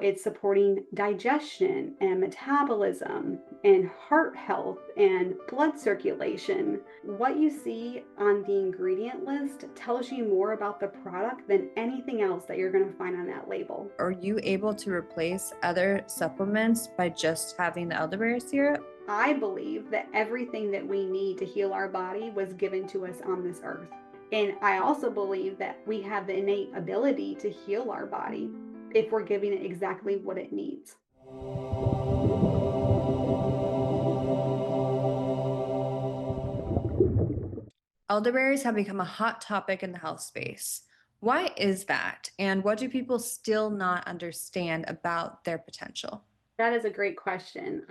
It's supporting digestion and metabolism and heart health and blood circulation. What you see on the ingredient list tells you more about the product than anything else that you're going to find on that label. Are you able to replace other supplements by just having the elderberry syrup? I believe that everything that we need to heal our body was given to us on this earth. And I also believe that we have the innate ability to heal our body if we're giving it exactly what it needs. Elderberries have become a hot topic in the health space. Why is that? And what do people still not understand about their potential? That is a great question.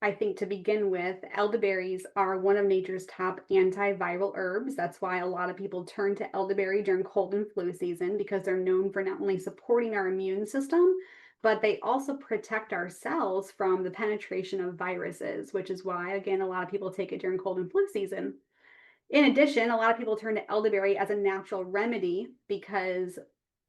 I think to begin with, elderberries are one of nature's top antiviral herbs. That's why a lot of people turn to elderberry during cold and flu season because they're known for not only supporting our immune system, but they also protect our cells from the penetration of viruses, which is why, again, a lot of people take it during cold and flu season. In addition, a lot of people turn to elderberry as a natural remedy because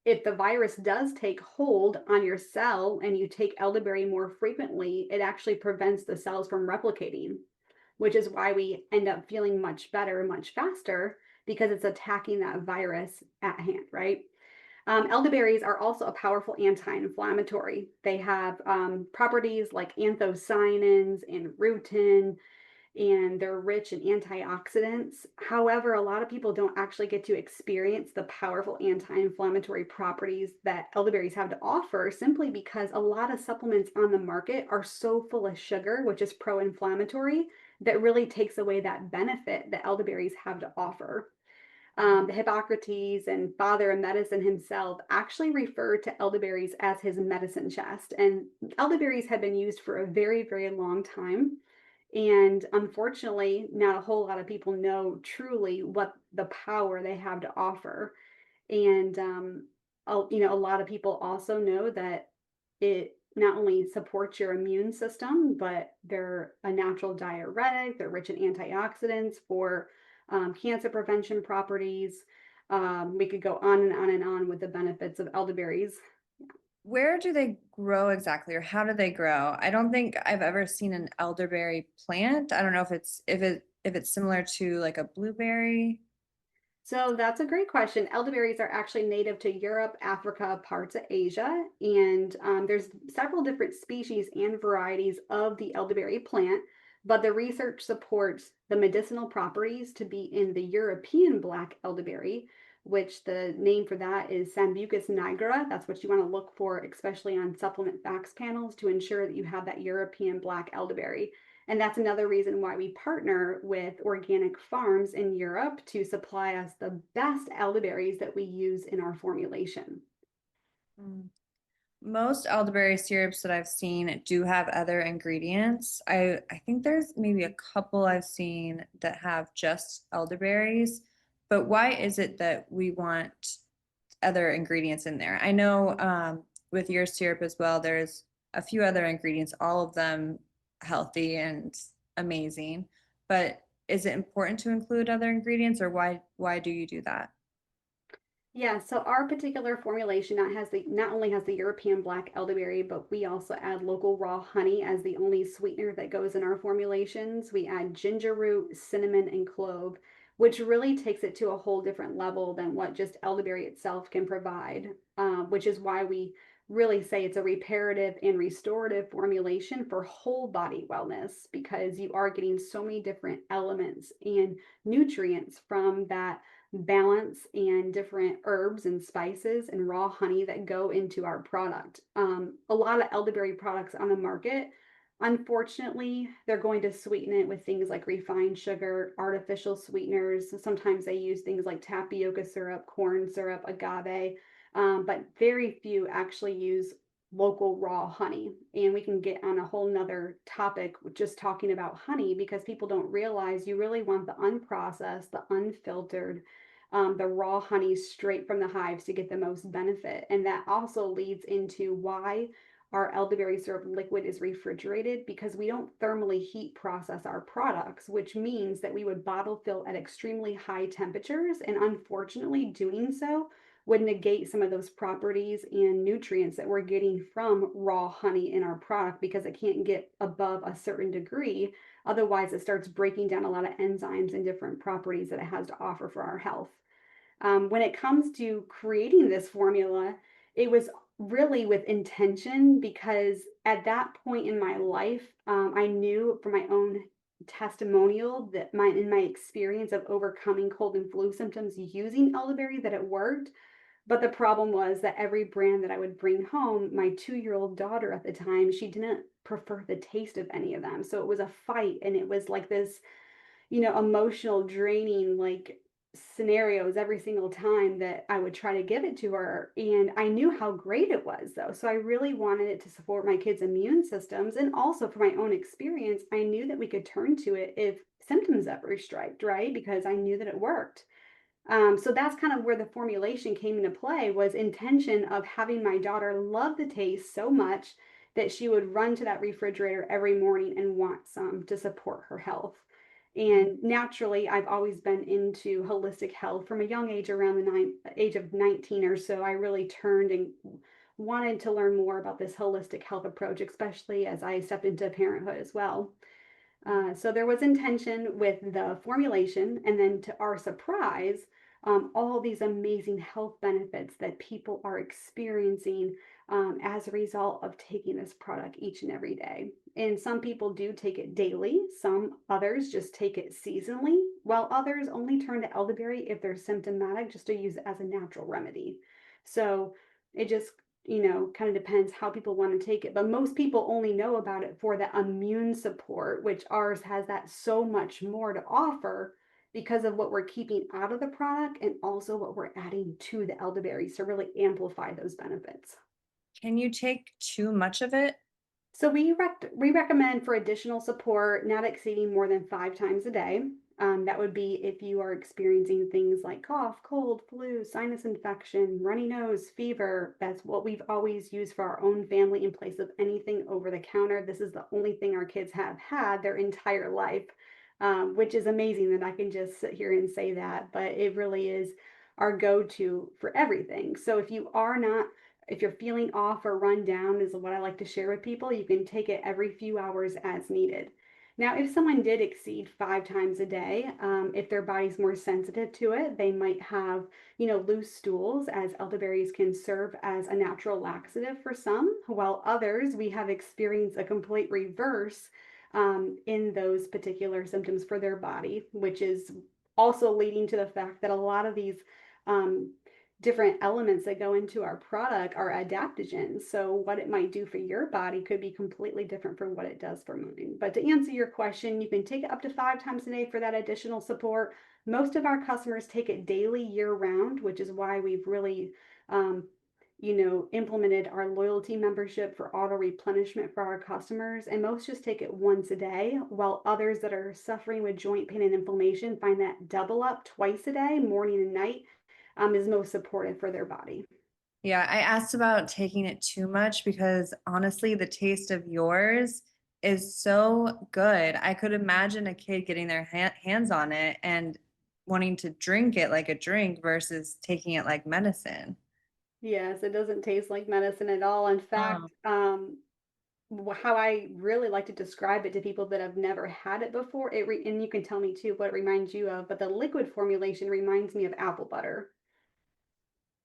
if the virus does take hold on your cell and you take elderberry more frequently, it actually prevents the cells from replicating, which is why we end up feeling much better, much faster, because it's attacking that virus at hand, right? Elderberries are also a powerful anti-inflammatory. They have properties like anthocyanins and rutin, and they're rich in antioxidants. However, a lot of people don't actually get to experience the powerful anti-inflammatory properties that elderberries have to offer simply because a lot of supplements on the market are so full of sugar, which is pro-inflammatory, that really takes away that benefit that elderberries have to offer. The Hippocrates and father of medicine himself actually referred to elderberries as his medicine chest. And elderberries have been used for a very, very long time. And unfortunately, not a whole lot of people know truly what the power they have to offer. And a lot of people also know that it not only supports your immune system, but they're a natural diuretic. They're rich in antioxidants for cancer prevention properties. We could go on and on and on with the benefits of elderberries. Where do they grow exactly, or how do they grow? I don't think I've ever seen an elderberry plant. I don't know if it's similar to like a blueberry. So that's a great question. Elderberries are actually native to Europe, Africa, parts of Asia, and there's several different species and varieties of the elderberry plant, but the research supports the medicinal properties to be in the European black elderberry, which the name for that is Sambucus nigra. That's what you want to look for, especially on supplement facts panels, to ensure that you have that European black elderberry. And that's another reason why we partner with organic farms in Europe to supply us the best elderberries that we use in our formulation. Mm. Most elderberry syrups that I've seen do have other ingredients. I think there's maybe a couple I've seen that have just elderberries, but why is it that we want other ingredients in there? I know with your syrup as well, there's a few other ingredients, all of them healthy and amazing, but is it important to include other ingredients, or why do you do that? Yeah, so our particular formulation not only has the European black elderberry, but we also add local raw honey as the only sweetener that goes in our formulations. We add ginger root, cinnamon, and clove, which really takes it to a whole different level than what just elderberry itself can provide, which is why we really say it's a reparative and restorative formulation for whole body wellness because you are getting so many different elements and nutrients from that balance and different herbs and spices and raw honey that go into our product. A lot of elderberry products on the market, unfortunately, they're going to sweeten it with things like refined sugar, artificial sweeteners. Sometimes they use things like tapioca syrup, corn syrup, agave, but very few actually use local raw honey. And we can get on a whole nother topic with just talking about honey because people don't realize you really want the unprocessed, the unfiltered, the raw honey straight from the hives to get the most benefit. And that also leads into why our elderberry syrup liquid is refrigerated because we don't thermally heat process our products, which means that we would bottle fill at extremely high temperatures. And unfortunately, doing so would negate some of those properties and nutrients that we're getting from raw honey in our product because it can't get above a certain degree. Otherwise, it starts breaking down a lot of enzymes and different properties that it has to offer for our health. When it comes to creating this formula, it was really with intention because at that point in my life, I knew from my own testimonial that in my experience of overcoming cold and flu symptoms using elderberry that it worked. But the problem was that every brand that I would bring home, my 2-year-old daughter at the time, she didn't prefer the taste of any of them. So it was a fight, and it was like this, emotional draining, like, scenarios every single time that I would try to give it to her. And I knew how great it was, though. So I really wanted it to support my kids' immune systems. And also for my own experience, I knew that we could turn to it if symptoms ever striked, right? Because I knew that it worked. So that's kind of where the formulation came into play, was intention of having my daughter love the taste so much that she would run to that refrigerator every morning and want some to support her health. And naturally, I've always been into holistic health from a young age, around the age of 19 or so. I really turned and wanted to learn more about this holistic health approach, especially as I stepped into parenthood as well. So there was intention with the formulation, and then to our surprise, all these amazing health benefits that people are experiencing as a result of taking this product each and every day. And some people do take it daily, some others just take it seasonally, while others only turn to elderberry if they're symptomatic, just to use it as a natural remedy. So it just kind of depends how people want to take it. But most people only know about it for the immune support, which ours has that so much more to offer because of what we're keeping out of the product and also what we're adding to the elderberries to really amplify those benefits. Can you take too much of it? So we recommend for additional support, not exceeding more than 5 times a day. That would be if you are experiencing things like cough, cold, flu, sinus infection, runny nose, fever. That's what we've always used for our own family in place of anything over the counter. This is the only thing our kids have had their entire life, which is amazing that I can just sit here and say that. But it really is our go-to for everything. So if you're feeling off or run down, is what I like to share with people, you can take it every few hours as needed. Now, if someone did exceed 5 times a day, if their body's more sensitive to it, they might have, loose stools, as elderberries can serve as a natural laxative for some, while others, we have experienced a complete reverse in those particular symptoms for their body, which is also leading to the fact that a lot of these um, different elements that go into our product are adaptogens. So what it might do for your body could be completely different from what it does for mine. But to answer your question, you can take it up to 5 times a day for that additional support. Most of our customers take it daily, year round, which is why we've really implemented our loyalty membership for auto replenishment for our customers. And most just take it once a day, while others that are suffering with joint pain and inflammation find that double up twice a day, morning and night, is most supportive for their body. Yeah, I asked about taking it too much because honestly, the taste of yours is so good. I could imagine a kid getting their hands on it and wanting to drink it like a drink versus taking it like medicine. Yes, it doesn't taste like medicine at all. In Oh. fact, how I really like to describe it to people that have never had it before, and you can tell me too what it reminds you of, but the liquid formulation reminds me of apple butter.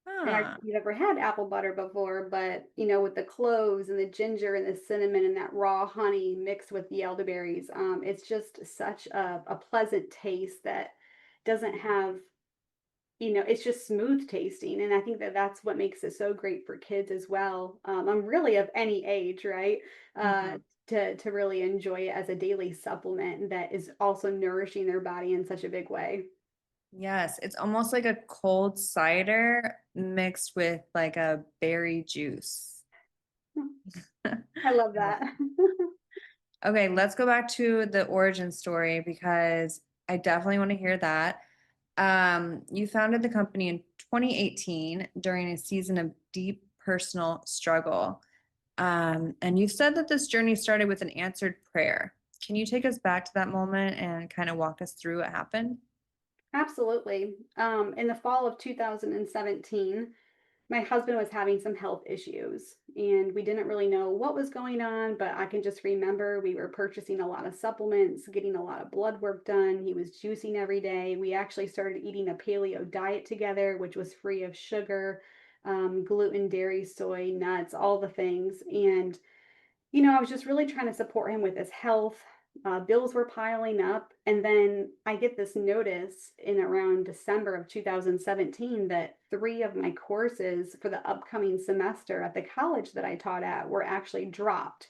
And Huh. you've never had apple butter before, but with the cloves and the ginger and the cinnamon and that raw honey mixed with the elderberries, it's just such a pleasant taste that doesn't have, it's just smooth tasting. And I think that that's what makes it so great for kids as well. I'm really of any age, right? Uh, Mhm. to really enjoy it as a daily supplement that is also nourishing their body in such a big way. Yes, it's almost like a cold cider mixed with like a berry juice. I love I love that. Okay, let's go back to the origin story because I definitely want to hear that. You founded the company in 2018 during a season of deep personal struggle. And you said that this journey started with an answered prayer. Can you take us back to that moment and kind of walk us through what happened? Absolutely. In the fall of 2017, my husband was having some health issues and we didn't really know what was going on, but I can just remember we were purchasing a lot of supplements, getting a lot of blood work done. He was juicing every day. We actually started eating a paleo diet together, which was free of sugar, gluten, dairy, soy, nuts, all the things. And I was just really trying to support him with his health. Bills were piling up. And then I get this notice in around December of 2017 that three of my courses for the upcoming semester at the college that I taught at were actually dropped,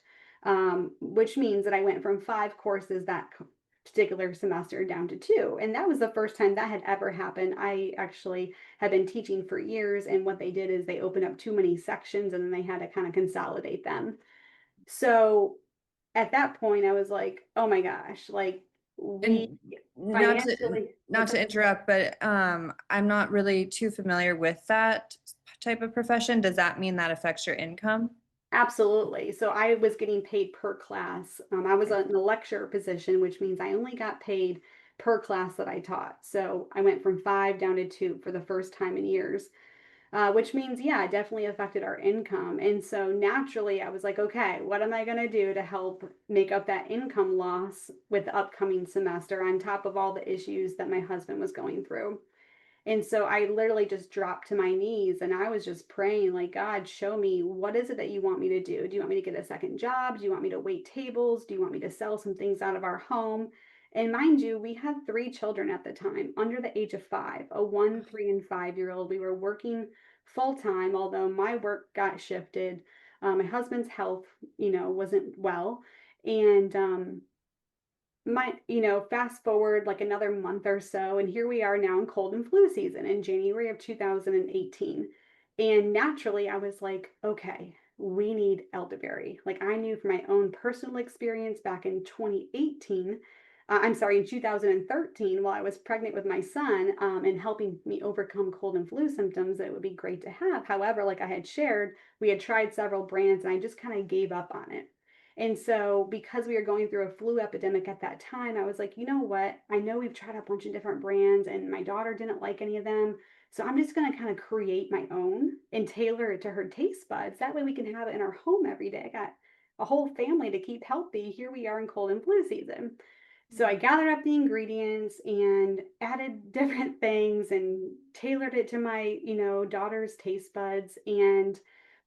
which means that I went from five courses that particular semester down to two. And that was the first time that had ever happened. I actually had been teaching for years. And what they did is they opened up too many sections and then they had to kind of consolidate them. So at that point, I was like, "Oh my gosh, like we And not to financially." not What's to up? interrupt, but I'm not really too familiar with that type of profession. Does that mean that affects your income? Absolutely. So I was getting paid per class. I was in a lecturer position, which means I only got paid per class that I taught. So I went from five down to two for the first time in years. Which means, yeah, it definitely affected our income. And so naturally, I was like, okay, what am I going to do to help make up that income loss with the upcoming semester on top of all the issues that my husband was going through? And so I literally just dropped to my knees and I was just praying, like, God, show me what is it that you want me to do? Do you want me to get a second job? Do you want me to wait tables? Do you want me to sell some things out of our home? And mind you, we had three children at the time under the age of five, a 1, 3, and 5 year old. We were working full time, although my work got shifted. My husband's health, wasn't well. And fast forward like another month or so, and here we are now in cold and flu season in January of 2018. And naturally, I was like, okay, we need elderberry. Like I knew from my own personal experience back in 2018, I'm sorry, in 2013, while I was pregnant with my son, and helping me overcome cold and flu symptoms, that it would be great to have. However, like I had shared, we had tried several brands and I just kind of gave up on it. And so, because we were going through a flu epidemic at that time, I was like, you know what? I know we've tried a bunch of different brands and my daughter didn't like any of them. So, I'm just going to kind of create my own and tailor it to her taste buds. That way, we can have it in our home every day. I got a whole family to keep healthy. Here we are in cold and flu season. So, I gathered up the ingredients and added different things and tailored it to my, daughter's taste buds and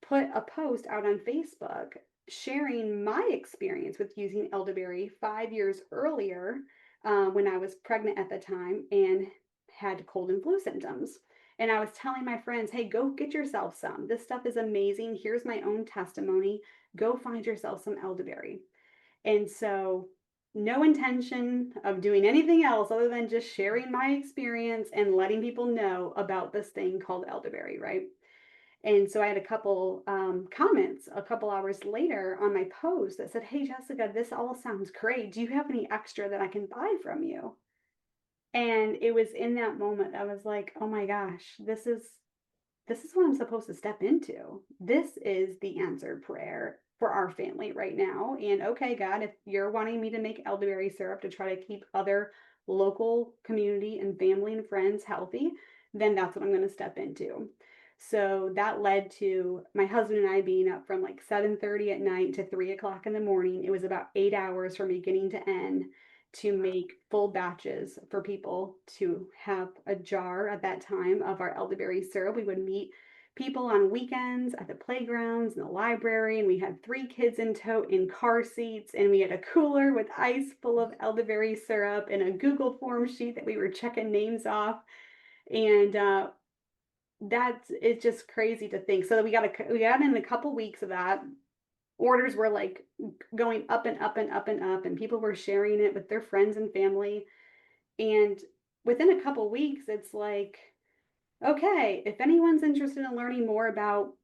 put a post out on Facebook sharing my experience with using elderberry 5 years earlier, when I was pregnant at the time and had cold and flu symptoms. And I was telling my friends, hey, go get yourself some. This stuff is amazing. Here's my own testimony. Go find yourself some elderberry. And so, no intention of doing anything else other than just sharing my experience and letting people know about this thing called elderberry, right? And so I had a couple comments a couple hours later on my post that said, "Hey, Jessica, this all sounds great. Do you have any extra that I can buy from you?" And it was in that moment I was like, "Oh my gosh, this is what I'm supposed to step into. This is the answered prayer for our family right now. And okay, God, if you're wanting me to make elderberry syrup to try to keep other local community and family and friends healthy, then that's what I'm going to step into." So that led to my husband and I being up from like 7:30 at night to 3 o'clock in the morning. It was about 8 hours from beginning to end to make full batches for people to have a jar at that time of our elderberry syrup. We would meet people on weekends at the playgrounds and the library, and we had three kids in tow in car seats, and we had a cooler with ice full of elderberry syrup and a Google form sheet that we were checking names off. And that's it's just crazy to think. So we got in a couple weeks of that. Orders were like going up and up and up and up, and people were sharing it with their friends and family. And within a couple weeks, it's like, okay, if anyone's interested in learning more about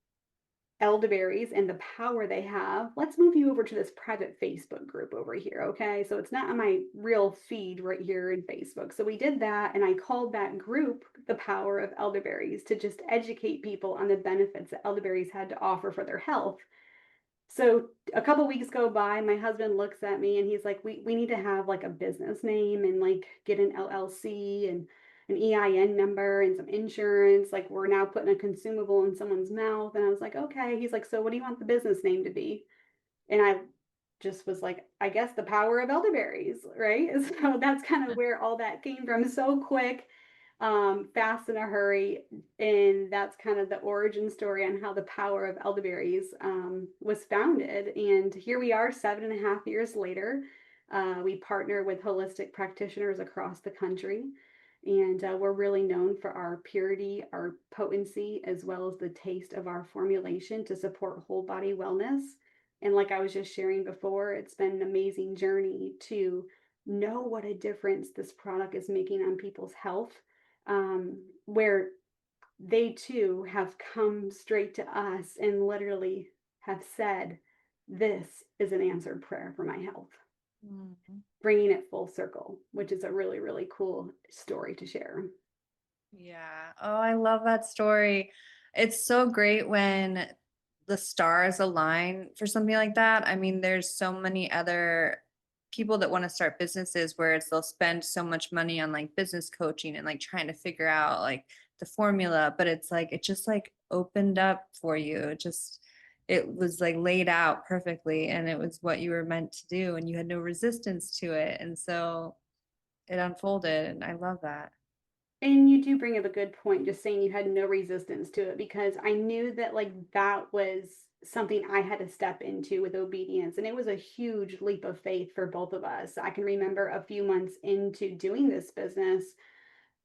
elderberries and the power they have, let's move you over to this private Facebook group over here. Okay. So it's not on my real feed right here in Facebook. So we did that, and I called that group the Power of Elderberries to just educate people on the benefits that elderberries had to offer for their health. So a couple weeks go by, my husband looks at me and he's like, we need to have like a business name and like get an LLC and an EIN number and some insurance. Like, we're now putting a consumable in someone's mouth. And I was like, okay. He's like, so what do you want the business name to be? And I just was like, I guess the power of elderberries, right? So that's kind of where all that came from, so quick, fast in a hurry. And that's kind of the origin story on how the power of elderberries was founded. And here we are 7.5 years later. We partner with holistic practitioners across the country. And we're really known for our purity, our potency, as well as the taste of our formulation to support whole body wellness. And like I was just sharing before, it's been an amazing journey to know what a difference this product is making on people's health, where they too have come straight to us and literally have said, this is an answered prayer for my health, Mhm. bringing it full circle, which is a really, really cool story to share. Yeah. Oh, I love that story. It's so great when the stars align for something like that. I mean, there's so many other people that want to start businesses where it's they'll spend so much money on like business coaching and like trying to figure out like the formula, but it's like it just like opened up for you. It was like laid out perfectly and it was what you were meant to do and you had no resistance to it. And so it unfolded and I love that. And you do bring up a good point, just saying you had no resistance to it, because I knew that like that was something I had to step into with obedience. And it was a huge leap of faith for both of us. I can remember a few months into doing this business,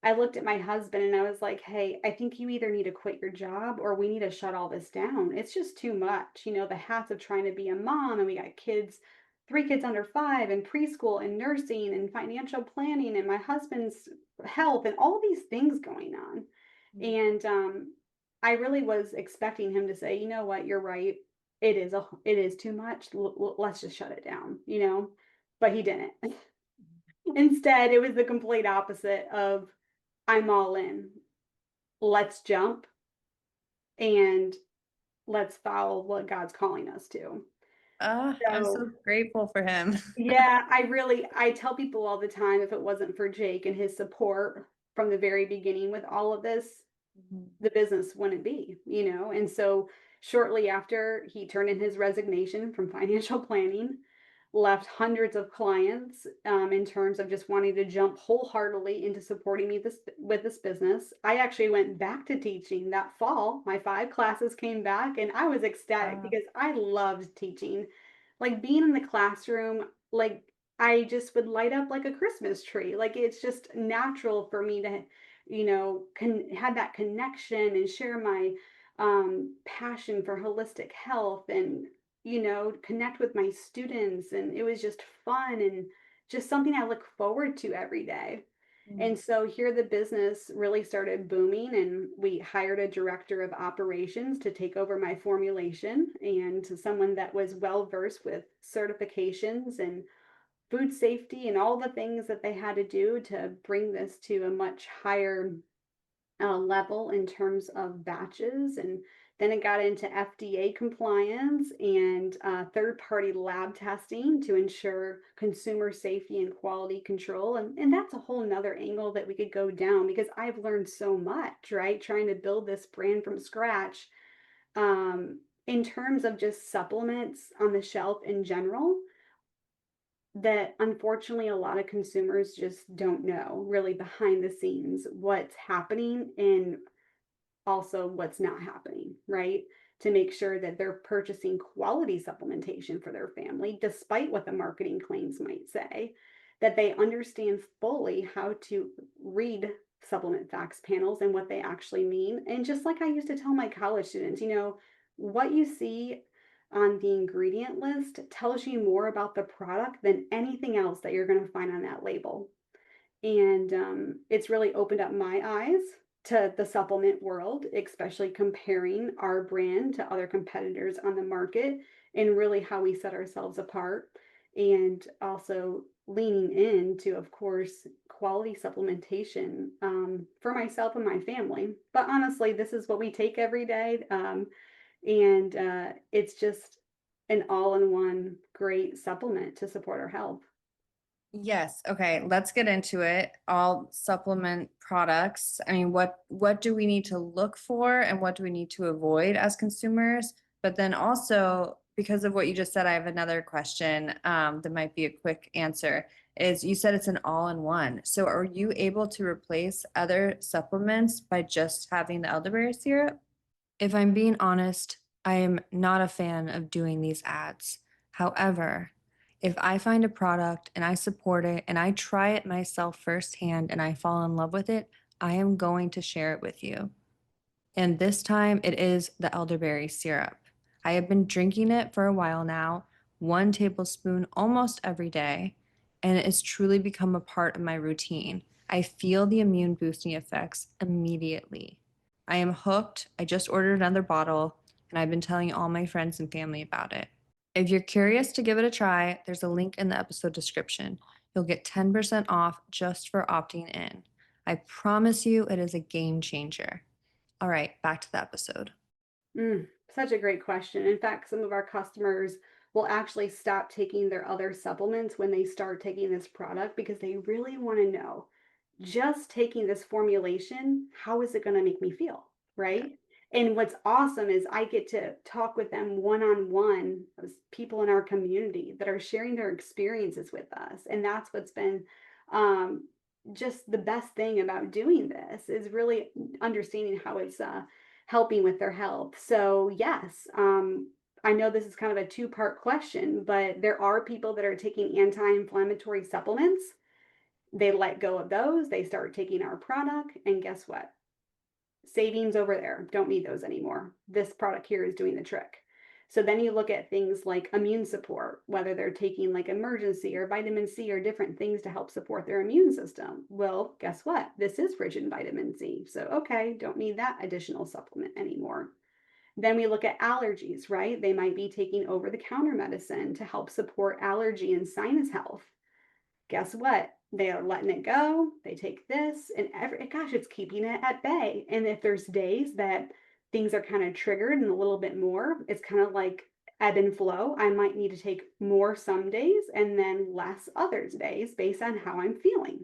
I looked at my husband and I was like, hey, I think you either need to quit your job or we need to shut all this down. It's just too much. The hats of trying to be a mom, and we got kids, 3 kids under 5, and preschool and nursing and financial planning and my husband's health and all these things going on. Mm. And I really was expecting him to say, you know what, you're right. It is too much. Let's just shut it down. But he didn't. Instead, it was the complete opposite of, I'm all in. Let's jump and let's follow what God's calling us to. I'm So, so grateful for him. yeah, I tell people all the time, if it wasn't for Jake and his support from the very beginning with all of this, Mhm. the business wouldn't be. And so shortly after, he turned in his resignation from financial planning, left hundreds of clients, in terms of just wanting to jump wholeheartedly into supporting me with this business. I actually went back to teaching that fall. My 5 classes came back, and I was ecstatic Wow. because I loved teaching. Like, being in the classroom, like, I just would light up like a Christmas tree. Like, it's just natural for me to had that connection and share my passion for holistic health, and connect with my students. And it was just fun and just something I look forward to every day. Mm. And so here the business really started booming, and we hired a director of operations to take over my formulation, and someone that was well versed with certifications and food safety and all the things that they had to do to bring this to a much higher level in terms of batches. And then it got into FDA compliance and third party lab testing to ensure consumer safety and quality control. And that's a whole nother angle that we could go down, because I've learned so much, right? Trying to build this brand from scratch, in terms of just supplements on the shelf in general, that unfortunately a lot of consumers just don't know really behind the scenes what's happening, and also what's not happening, right? To make sure that they're purchasing quality supplementation for their family, despite what the marketing claims might say, that they understand fully how to read supplement facts panels and what they actually mean. And just like I used to tell my college students, what you see on the ingredient list tells you more about the product than anything else that you're going to find on that label. And it's really opened up my eyes to the supplement world, especially comparing our brand to other competitors on the market, and really how we set ourselves apart. And also leaning into, of course, quality supplementation, for myself and my family. But honestly, this is what we take every day. And it's just an all in one great supplement to support our health. Yes. Okay. Let's get into it. All supplement products. I mean, what do we need to look for and what do we need to avoid as consumers? But then also, because of what you just said, I have another question that might be a quick answer. Is you said it's an all-in-one. So are you able to replace other supplements by just having the elderberry syrup? If I'm being honest, I am not a fan of doing these ads. However, if I find a product and I support it and I try it myself firsthand and I fall in love with it, I am going to share it with you. And this time it is the elderberry syrup. I have been drinking it for a while now, 1 tablespoon almost every day, and it has truly become a part of my routine. I feel the immune boosting effects immediately. I am hooked. I just ordered another bottle, and I've been telling all my friends and family about it. If you're curious to give it a try, there's a link in the episode description. You'll get 10% off just for opting in. I promise you it is a game changer. All right, back to the episode. Such a great question. In fact, some of our customers will actually stop taking their other supplements when they start taking this product because they really want to know, just taking this formulation, how is it going to make me feel? Yeah. Right. And what's awesome is I get to talk with them one on one, as people in our community that are sharing their experiences with us. And that's what's been um, just the best thing about doing this is really understanding how it's helping with their health. So, yes, I know this is kind of a two-part question, but there are people that are taking anti-inflammatory supplements. They let go of those, they start taking our product, and guess what? Savings over there. Don't need those anymore. This product here is doing the trick. So then you look at things like immune support, whether they're taking like emergency or vitamin C or different things to help support their immune system. Well, guess what? This is rich in vitamin C. So, okay, don't need that additional supplement anymore. Then we look at allergies, right? They might be taking over the counter medicine to help support allergy and sinus health. Guess what? They are letting it go. They take this, and gosh, it's keeping it at bay. And if there's days that things are kind of triggered and a little bit more, it's kind of like ebb and flow. I might need to take more some days and then less others days based on how I'm feeling.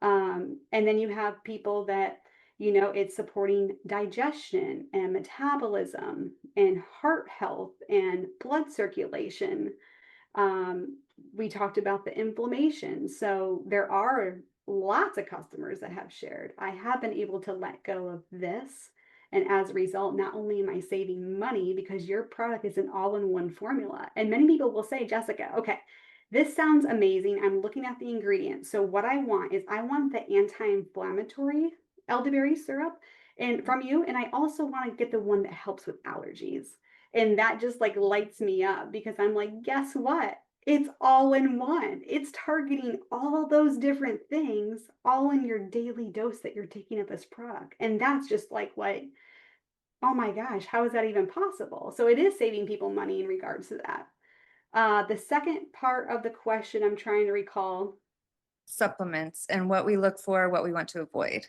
And then you have people that, it's supporting digestion and metabolism and heart health and blood circulation. um, we talked about the inflammation. So there are lots of customers that have shared, I have been able to let go of this. And as a result, not only am I saving money because your product is an all in one formula. And many people will say, Jessica, okay, this sounds amazing. I'm looking at the ingredients. So what I want is I want the anti inflammatory elderberry syrup and from you. And I also want to get the one that helps with allergies. And that just like lights me up because I'm like, guess what? It's all in one. It's targeting all those different things all in your daily dose that you're taking of this product. And that's just like what, oh my gosh, how is that even possible? So it is saving people money in regards to that. The second part of the question I'm trying to recall. Supplements and what we look for, what we want to avoid.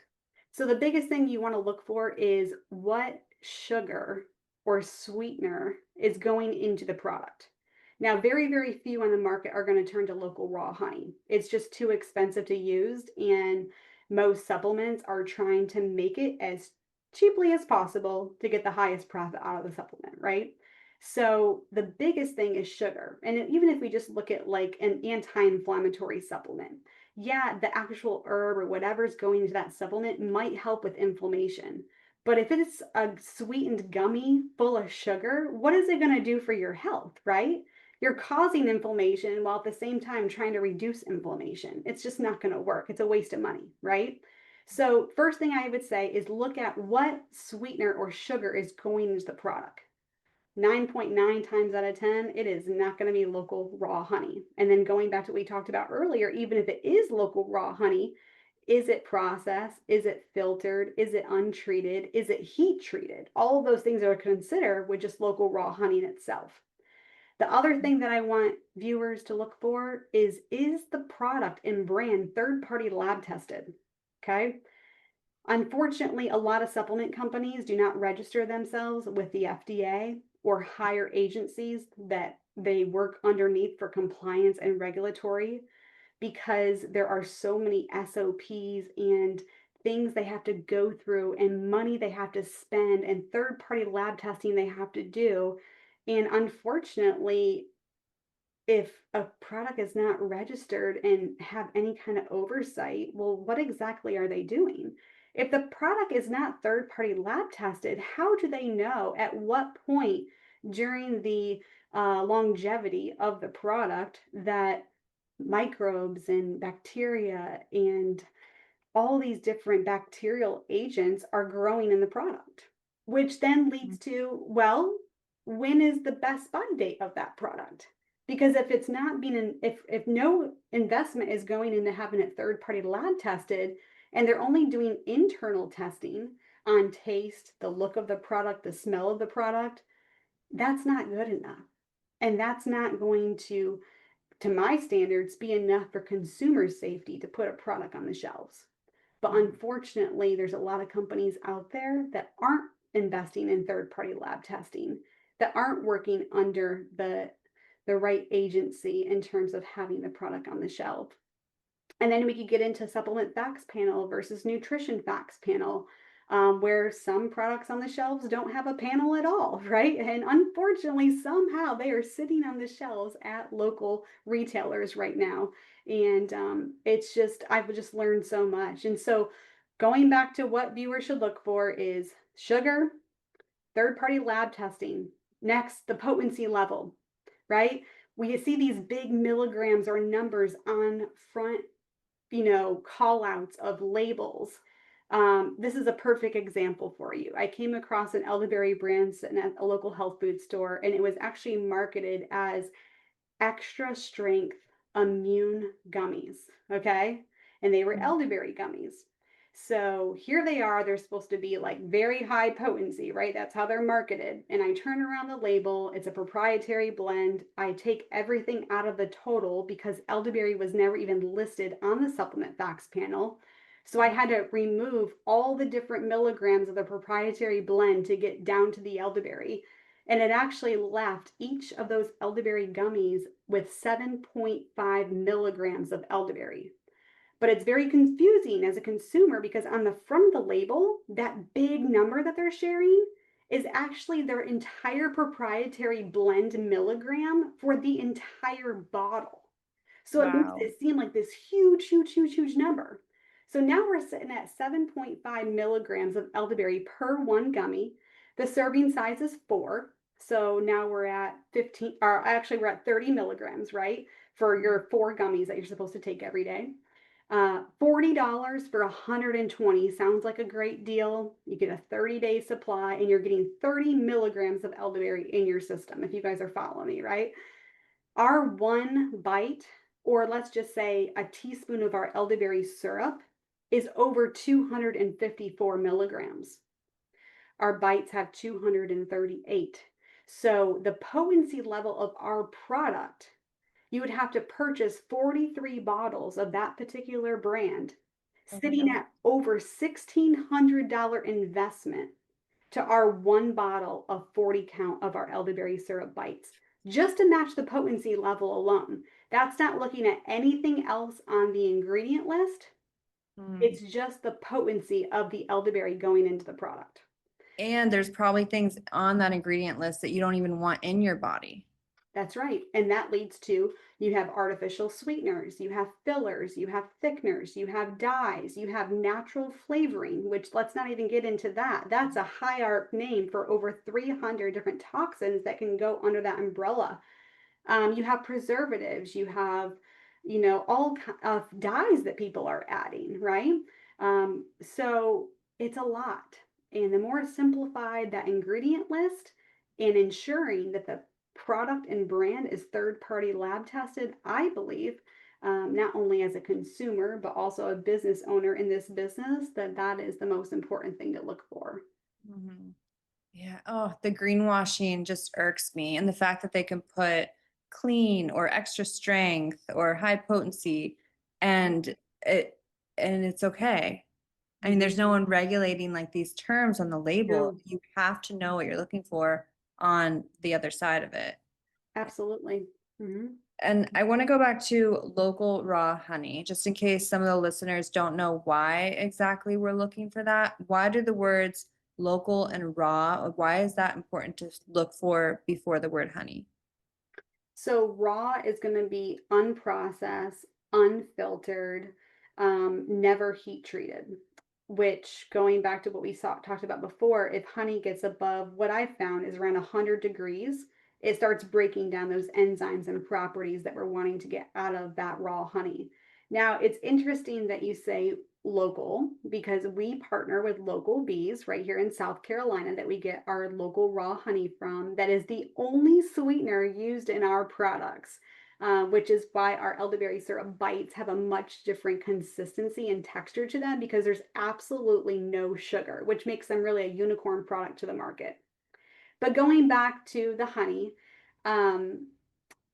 So the biggest thing you want to look for is what sugar or sweetener is going into the product. Now, very, very few on the market are going to turn to local raw honey. It's just too expensive to use, and most supplements are trying to make it as cheaply as possible to get the highest profit out of the supplement, right? So the biggest thing is sugar. And even if we just look at like an anti-inflammatory supplement, yeah, the actual herb or whatever's going into that supplement might help with inflammation. But if it's a sweetened gummy full of sugar, what is it going to do for your health, right? You're causing inflammation while at the same time trying to reduce inflammation. It's just not going to work. It's a waste of money, right? So, first thing I would say is look at what sweetener or sugar is going into the product. 9.9 times out of 10, it is not going to be local raw honey. And then going back to what we talked about earlier, even if it is local raw honey, is it processed? Is it filtered? Is it untreated? Is it heat treated? All of those things are considered with just local raw honey in itself. The other thing that I want viewers to look for is the product and brand third party lab tested? Okay. Unfortunately, a lot of supplement companies do not register themselves with the FDA or hire agencies that they work underneath for compliance and regulatory. because there are so many SOPs and things they have to go through and money they have to spend and third party lab testing they have to do. And unfortunately, if a product is not registered and have any kind of oversight, well, what exactly are they doing? If the product is not third party lab tested, how do they know at what point during the longevity of the product that microbes and bacteria and all these different bacterial agents are growing in the product, which then leads to, well, when is the best buy date of that product? Because if it's not being if no investment is going into having it third party lab tested and they're only doing internal testing on taste, the look of the product, the smell of the product, that's not good enough. And that's not going to my standards, be enough for consumer safety to put a product on the shelves. But unfortunately, there's a lot of companies out there that aren't investing in third party lab testing, that aren't working under the right agency in terms of having the product on the shelf. And then we could get into supplement facts panel versus nutrition facts panel, where some products on the shelves don't have a panel at all, right? And unfortunately, somehow they are sitting on the shelves at local retailers right now. And it's just, I've just learned so much. And so going back to what viewers should look for is sugar, third party lab testing. Next, the potency level, right? We see these big milligrams or numbers on front, call outs of labels. This is a perfect example for you. I came across an elderberry brand sitting at a local health food store, and it was actually marketed as extra strength immune gummies. Okay. And they were elderberry gummies. So here they are, they're supposed to be like very high potency, right? That's how they're marketed. And I turn around the label, it's a proprietary blend. I take everything out of the total because elderberry was never even listed on the supplement facts panel. So I had to remove all the different milligrams of the proprietary blend to get down to the elderberry. And it actually left each of those elderberry gummies with 7.5 milligrams of elderberry. But it's very confusing as a consumer because on the front of the label, that big number that they're sharing is actually their entire proprietary blend milligram for the entire bottle. So it makes Wow. it seem like this huge, huge, huge, huge number. So now we're sitting at 7.5 milligrams of elderberry per one gummy. The serving size is 4. So now we're at 15, or actually we're at 30 milligrams, right? For your 4 gummies that you're supposed to take every day. $40 for 120 sounds like a great deal. You get a 30-day supply and you're getting 30 milligrams of elderberry in your system, if you guys are following me, right? Our one bite, or let's just say a teaspoon of our elderberry syrup, is over 254 milligrams. Our bites have 238. So the potency level of our product, you would have to purchase 43 bottles of that particular brand, sitting at over $1,600 investment to our one bottle of 40 count of our elderberry syrup bites, just to match the potency level alone. That's not looking at anything else on the ingredient list. Mm. It's just the potency of the elderberry going into the product. And there's probably things on that ingredient list that you don't even want in your body. That's right. And that leads to you have artificial sweeteners, you have fillers, you have thickeners, you have dyes, you have natural flavoring, which let's not even get into that. That's a high art name for over 300 different toxins that can go under that umbrella. You have preservatives, you have, all of dyes that people are adding, right? So it's a lot. And the more simplified that ingredient list and ensuring that the product and brand is third party lab tested, I believe, not only as a consumer, but also a business owner in this business, that is the most important thing to look for. Mhm. Yeah. Oh, the greenwashing just irks me. And the fact that they can put clean or extra strength or high potency and it and it's okay. I mean, Mhm. there's no one regulating like these terms on the label. No, You have to know what you're looking for on the other side of it. absolutely. Mhm. And I want to go back to local raw honey, just in case some of the listeners don't know why exactly we're looking for that. Why do the words local and raw, why is that important to look for before the word honey? So raw is going to be unprocessed, unfiltered, never heat treated. Which, going back to what we talked about before, if honey gets above what I found is around 100 degrees, it starts breaking down those enzymes and properties that we're wanting to get out of that raw honey. Now, it's interesting that you say local because we partner with local bees right here in South Carolina that we get our local raw honey from. That is the only sweetener used in our products, which is why our elderberry syrup bites have a much different consistency and texture to them because there's absolutely no sugar, which makes them really a unicorn product to the market. But going back to the honey, um,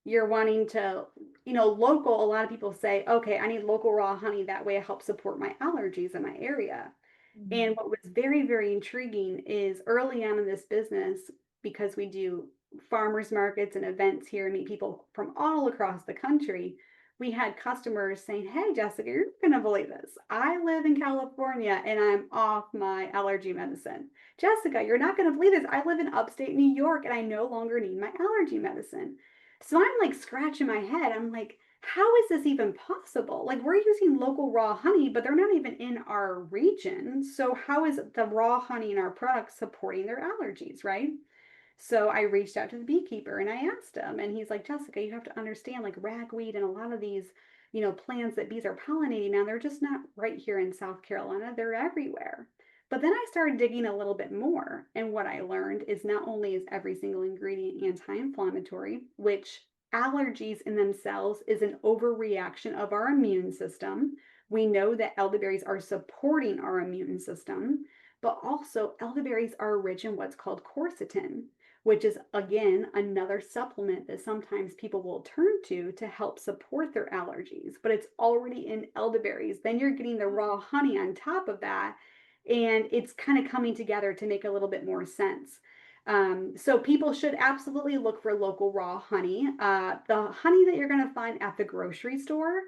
you're wanting to, local, a lot of people say, okay, I need local raw honey. That way it helps support my allergies in my area. Mhm. And what was very, very intriguing is early on in this business, because we do farmers markets and events here and meet people from all across the country, we had customers saying, hey, Jessica, you're not going to believe this. I live in California and I'm off my allergy medicine. Jessica, you're not going to believe this. I live in upstate New York and I no longer need my allergy medicine. So I'm like scratching my head. I'm like, how is this even possible? Like we're using local raw honey, but they're not even in our region. So how is the raw honey in our products supporting their allergies, right? So I reached out to the beekeeper and I asked him, and he's like, Jessica, you have to understand like ragweed and a lot of these, plants that bees are pollinating now, they're just not right here in South Carolina. They're everywhere. But then I started digging a little bit more. And what I learned is not only is every single ingredient anti-inflammatory, which allergies in themselves is an overreaction of our immune system. We know that elderberries are supporting our immune system, but also elderberries are rich in what's called quercetin, which is again another supplement that sometimes people will turn to help support their allergies, but it's already in elderberries. Then you're getting the raw honey on top of that, and it's kind of coming together to make a little bit more sense. So people should absolutely look for local raw honey. The honey that you're going to find at the grocery store,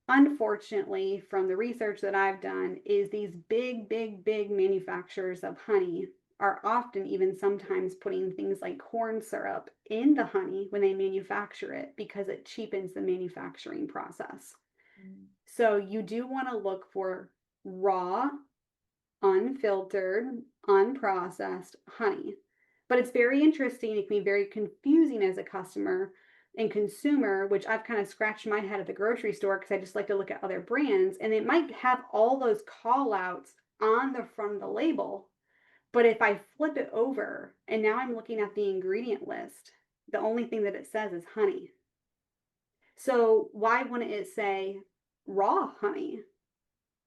unfortunately, from the research that I've done, is these big, big, big manufacturers of honey are often even sometimes putting things like corn syrup in the honey when they manufacture it because it cheapens the manufacturing process. Mm. So you do want to look for raw, unfiltered, unprocessed honey. But it's very interesting. It can be very confusing as a customer and consumer, which I've kind of scratched my head at the grocery store because I just like to look at other brands and it might have all those call outs on the front of the label. But if I flip it over and now I'm looking at the ingredient list, the only thing that it says is honey. So why wouldn't it say raw honey?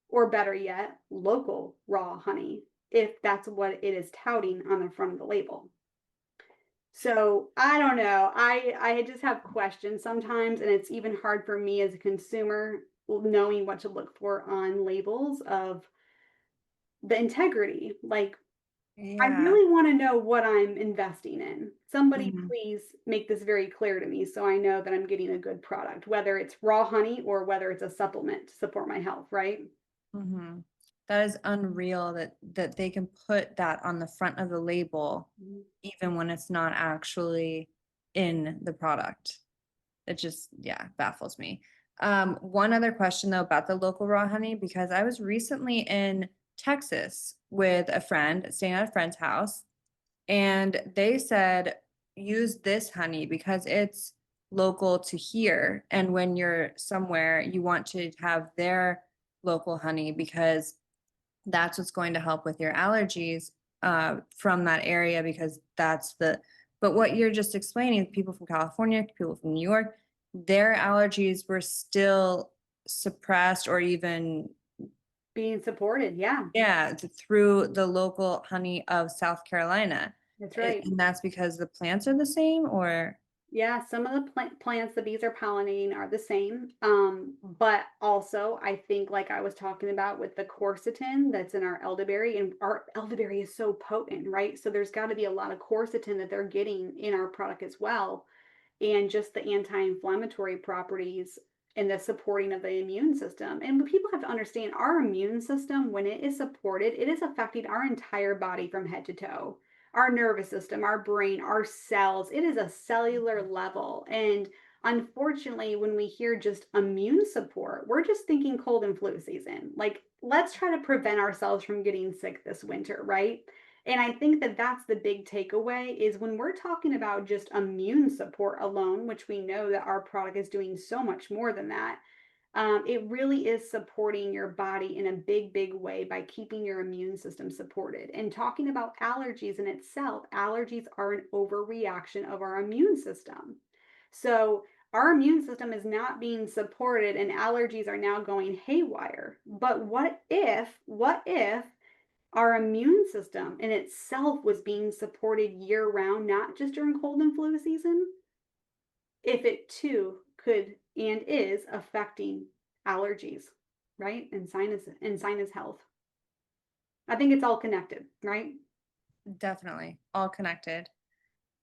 Or better yet, local raw honey, if that's what it is touting on the front of the label. So I don't know. I just have questions sometimes, and it's even hard for me as a consumer knowing what to look for on labels of the integrity. Like, I Yeah. really want to know what I'm investing in. Somebody Mhm. please make this very clear to me so I know that I'm getting a good product, whether it's raw honey or whether it's a supplement to support my health, right? Mhm. That is unreal that they can put that on the front of the label Mhm. even when it's not actually in the product. It just, yeah, baffles me. One other question though about the local raw honey, because I was recently in Texas with a friend, staying at a friend's house, and they said use this honey because it's local to here. And when you're somewhere, you want to have their local honey because that's what's going to help with your allergies from that area because that's the but what you're just explaining, people from California, people from New York, their allergies were still suppressed or even Being supported, yeah, yeah through the local honey of South Carolina. that's right. And that's because the plants are the same or Yeah, some of the plants the bees are pollinating are the same. But also I think like I was talking about with the quercetin that's in our elderberry, and our elderberry is so potent, right? So there's got to be a lot of quercetin that they're getting in our product as well. and just the anti-inflammatory properties and the supporting of the immune system. And what people have to understand, our immune system, when it is supported, it is affecting our entire body from head to toe. Our nervous system, our brain, our cells, it is a cellular level. And unfortunately, when we hear just immune support, we're just thinking cold and flu season. Like, let's try to prevent ourselves from getting sick this winter, right? And I think that that's the big takeaway is when we're talking about just immune support alone, which we know that our product is doing so much more than that. It really is supporting your body in a big, big way by keeping your immune system supported. And talking about allergies in itself, allergies are an overreaction of our immune system. So our immune system is not being supported and allergies are now going haywire. But what if our immune system in itself was being supported year round, not just during cold and flu season, if it too could and is affecting allergies, right? And sinus health. I think it's all connected, right? Definitely all connected.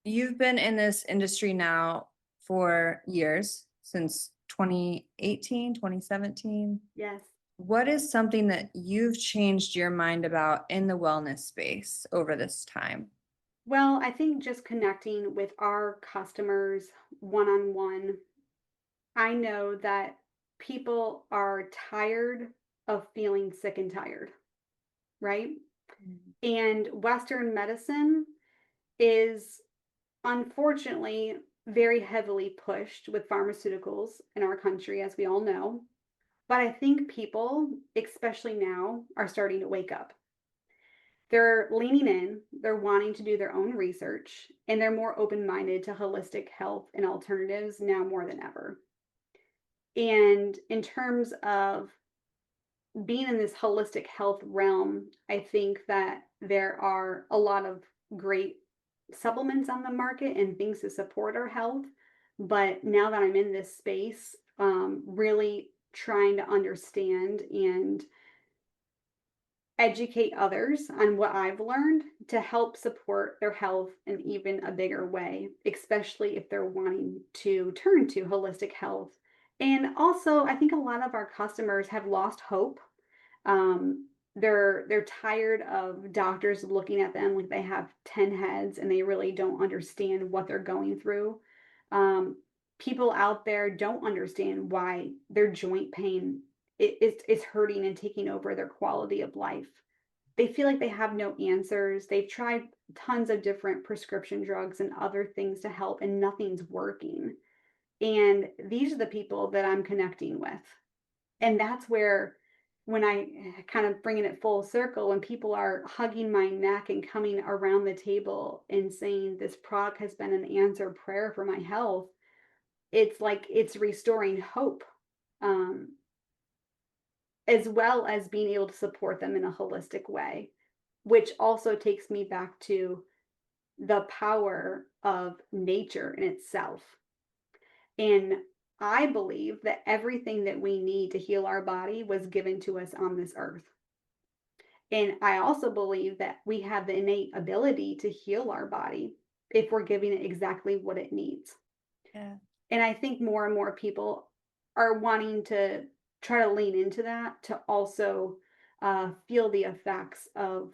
You've been in this industry now for years, since 2018, 2017. Yes. What is something that you've changed your mind about in the wellness space over this time? Well, I think just connecting with our customers one on one, I know that people are tired of feeling sick and tired, right? Mm. And Western medicine is unfortunately very heavily pushed with pharmaceuticals in our country, as we all know. But I think people, especially now, are starting to wake up. They're leaning in, they're wanting to do their own research, and they're more open minded to holistic health and alternatives now more than ever. And in terms of being in this holistic health realm, I think that there are a lot of great supplements on the market and things to support our health. But now that I'm in this space, really trying to understand and educate others on what I've learned to help support their health in even a bigger way, especially if they're wanting to turn to holistic health. And also, I think a lot of our customers have lost hope. They're tired of doctors looking at them like they have 10 heads and they really don't understand what they're going through. Um, People out there don't understand why their joint pain is hurting and taking over their quality of life. They feel like they have no answers. They've tried tons of different prescription drugs and other things to help, and nothing's working. And these are the people that I'm connecting with. And that's where, when I kind of bringing it full circle, when people are hugging my neck and coming around the table and saying, this product has been an answered prayer for my health, it's like it's restoring hope. Um, as well as being able to support them in a holistic way, which also takes me back to the power of nature in itself. And I believe that everything that we need to heal our body was given to us on this earth. And I also believe that we have the innate ability to heal our body if we're giving it exactly what it needs. Yeah. And I think more and more people are wanting to try to lean into that to also feel the effects of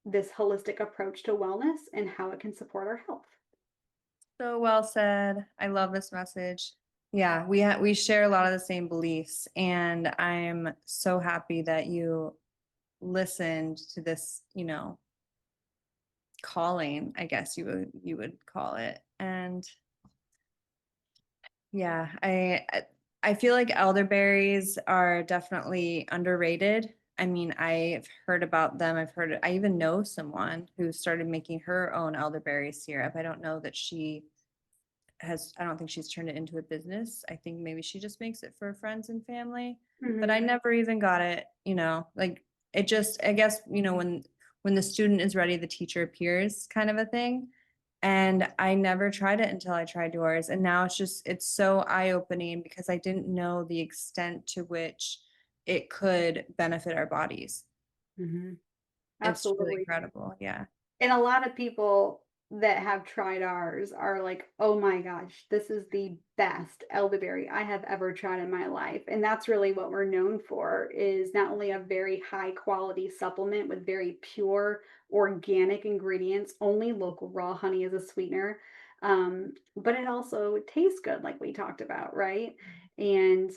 this holistic approach to wellness and how it can support our health. So well said. I love this message. Yeah, we share a lot of the same beliefs, and I'm so happy that you listened to this, calling, I guess you would call it. And yeah, I feel like elderberries are definitely underrated. I mean, I've heard about them. I even know someone who started making her own elderberry syrup. I don't know that I don't think she's turned it into a business. I think maybe she just makes it for friends and family. But I Mhm. never even got it, like it just, I guess, when the student is ready, the teacher appears kind of a thing. And I never tried it until I tried yours. And now it's so eye-opening because I didn't know the extent to which it could benefit our bodies. Mhm. It's truly Absolutely. incredible. Yeah. And a lot of people that have tried ours are like, "Oh my gosh, this is the best elderberry I have ever tried in my life." And that's really what we're known for, is not only a very high quality supplement with very pure organic ingredients, only local raw honey as a sweetener, but it also tastes good like we talked about, right? And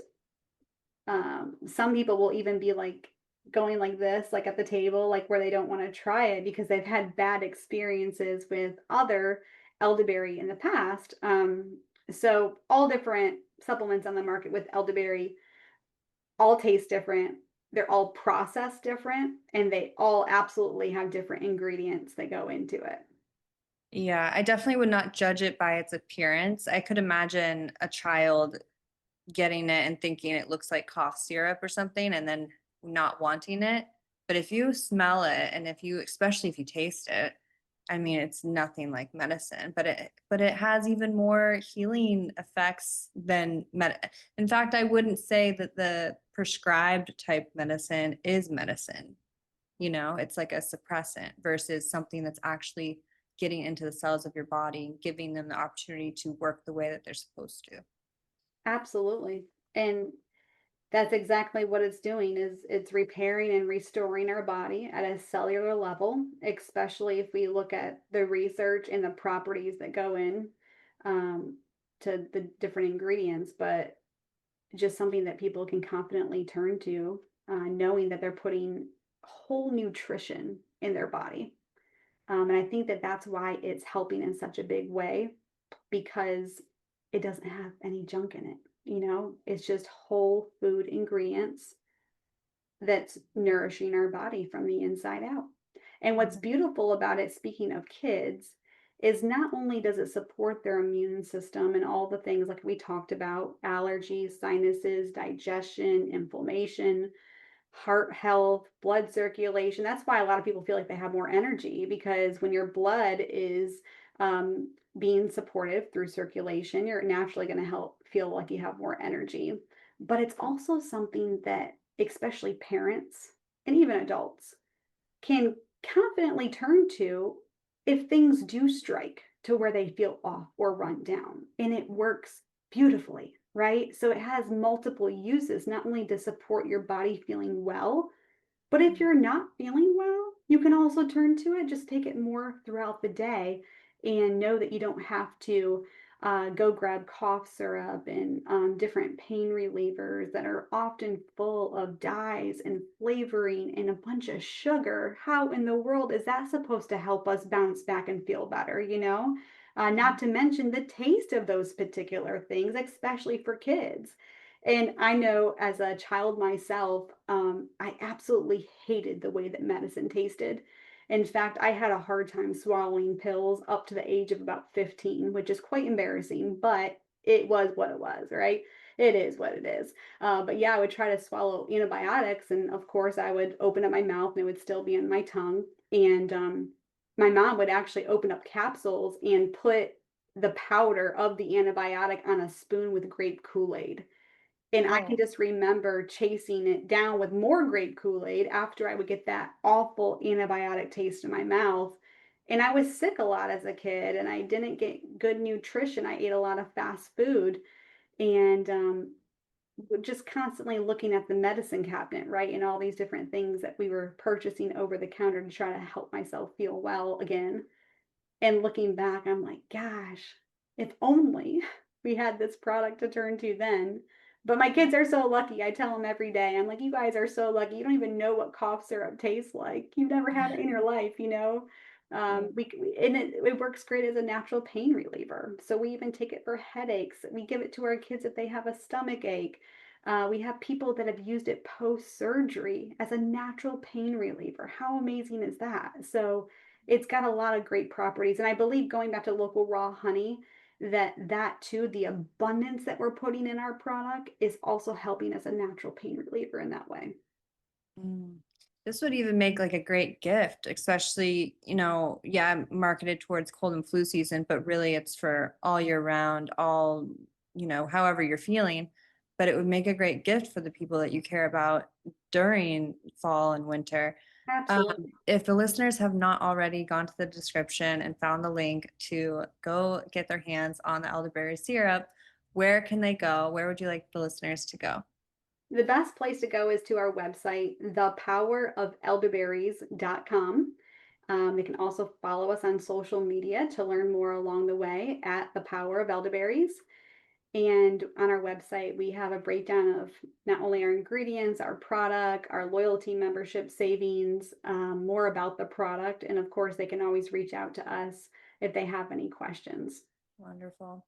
some people will even be like going like this, like at the table, like where they don't want to try it because they've had bad experiences with other elderberry in the past. So all different supplements on the market with elderberry all taste different. They're all processed different, and they all absolutely have different ingredients that go into it. Yeah, I definitely would not judge it by its appearance. I could imagine a child getting it and thinking it looks like cough syrup or something and then not wanting it. But if you smell it and if you, especially if you taste it, I mean, it's nothing like medicine, but it has even more healing effects than In fact, I wouldn't say that the prescribed type medicine is medicine. You know, it's like a suppressant versus something that's actually getting into the cells of your body and giving them the opportunity to work the way that they're supposed to. Absolutely. And that's exactly what it's doing, is it's repairing and restoring our body at a cellular level, especially if we look at the research and the properties that go in um, to the different ingredients, but just something that people can confidently turn to, knowing that they're putting whole nutrition in their body. And I think that that's why it's helping in such a big way, because it doesn't have any junk in it. It's just whole food ingredients that's nourishing our body from the inside out. And what's beautiful about it, speaking of kids, is not only does it support their immune system and all the things like we talked about: allergies, sinuses, digestion, inflammation, heart health, blood circulation. That's why a lot of people feel like they have more energy, because when your blood is being supportive through circulation, you're naturally going to help feel like you have more energy. But it's also something that, especially parents and even adults, can confidently turn to if things do strike to where they feel off or run down. And it works beautifully, right? So it has multiple uses, not only to support your body feeling well, but if you're not feeling well, you can also turn to it. Just take it more throughout the day and know that you don't have to go grab cough syrup and different pain relievers that are often full of dyes and flavoring and a bunch of sugar. How in the world is that supposed to help us bounce back and feel better, you know? Not to mention the taste of those particular things, especially for kids. And I know as a child myself, I absolutely hated the way that medicine tasted. In fact, I had a hard time swallowing pills up to the age of about 15, which is quite embarrassing, but it was what it was, right? It is what it is. But yeah, I would try to swallow antibiotics, and of course, I would open up my mouth and it would still be in my tongue. And my mom would actually open up capsules and put the powder of the antibiotic on a spoon with grape Kool-Aid, and I can Oh, just remember chasing it down with more grape Kool-Aid after I would get that awful antibiotic taste in my mouth. And I was sick a lot as a kid, and I didn't get good nutrition. I ate a lot of fast food, and just constantly looking at the medicine cabinet, right? And all these different things that we were purchasing over the counter to try to help myself feel well again. And looking back, I'm like, gosh, if only we had this product to turn to then. But my kids are so lucky. I tell them every day, I'm like, you guys are so lucky. You don't even know what cough syrup tastes like. You've never had it in your life, you know? yeah. And it works great as a natural pain reliever. So we even take it for headaches. We give it to our kids if they have a stomach ache. We have people that have used it post surgery as a natural pain reliever. How amazing is that? So it's got a lot of great properties. And I believe, going back to local raw honey, that too, the abundance that we're putting in our product is also helping as a natural pain reliever in that way. Mm. This would even make like a great gift, especially, yeah, marketed towards cold and flu season, but really it's for all year round, however you're feeling. But it would make a great gift for the people that you care about during fall and winter. Absolutely. If the listeners have not already gone to the description and found the link to go get their hands on the elderberry syrup, where can they go? Where would you like the listeners to go? The best place to go is to our website, thepowerofelderberries.com. They can also follow us on social media to learn more along the way at the Power of Elderberries. And on our website, we have a breakdown of not only our ingredients, our product, our loyalty membership savings, more about the product. And of course, they can always reach out to us if they have any questions. Wonderful.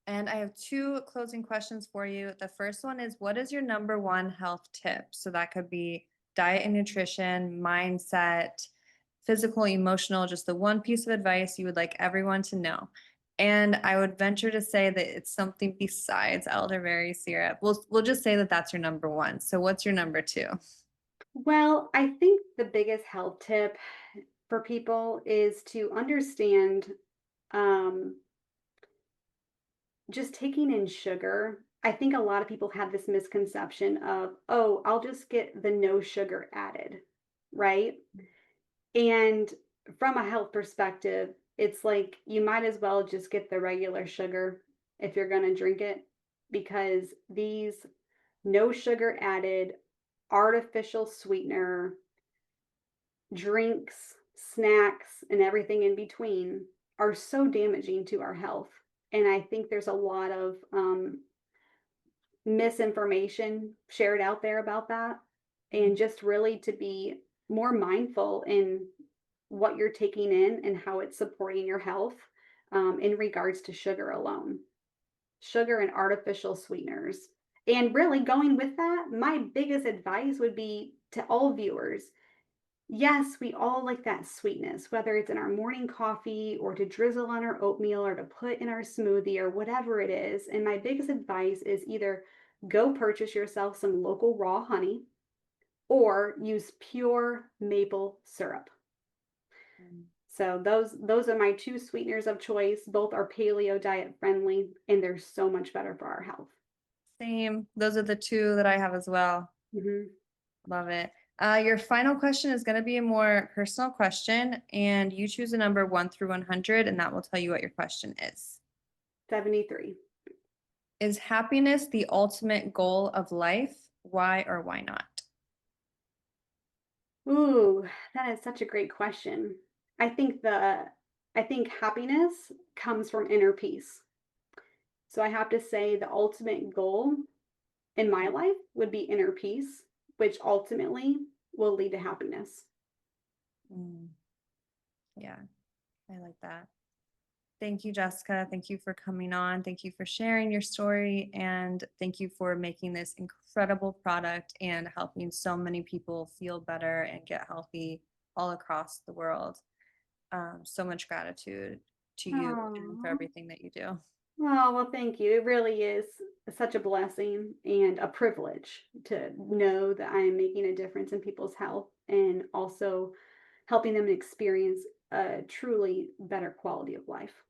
And I have two closing questions for you. The first one is, what is your number one health tip? So that could be diet and nutrition, mindset, physical, emotional, just the one piece of advice you would like everyone to know. And I would venture to say that it's something besides elderberry syrup. We'll just say that that's your number one. So what's your number two? Well, I think the biggest health tip for people is to understand um, just taking in sugar. I think a lot of people have this misconception of, oh, I'll just get the no sugar added, right? And from a health perspective, it's like you might as well just get the regular sugar if you're going to drink it, because these no sugar added artificial sweetener drinks, snacks, and everything in between are so damaging to our health. And I think there's a lot of misinformation shared out there about that. And just really to be more mindful in what you're taking in and how it's supporting your health in regards to sugar alone, sugar and artificial sweeteners. And really going with that, my biggest advice would be to all viewers. Yes, we all like that sweetness, whether it's in our morning coffee or to drizzle on our oatmeal or to put in our smoothie or whatever it is. And my biggest advice is either go purchase yourself some local raw honey or use pure maple syrup. Mm. So those are my two sweeteners of choice. Both are paleo diet friendly and they're so much better for our health. Same. Those are the two that I have as well. Mhm. Love it. Your final question is going to be a more personal question, and you choose a number 1 through 100, and that will tell you what your question is. 73. Is happiness the ultimate goal of life? Why or why not? Ooh, that is such a great question. I think the I think happiness comes from inner peace. So I have to say the ultimate goal in my life would be inner peace, which ultimately will lead to happiness. Mm, yeah, I like that. Thank you, Jessica. Thank you for coming on. Thank you for sharing your story. And thank you for making this incredible product and helping so many people feel better and get healthy all across the world. So much gratitude to you and for Oh, everything that you do. well, thank you. It really is such a blessing and a privilege to know that I am making a difference in people's health and also helping them experience a truly better quality of life.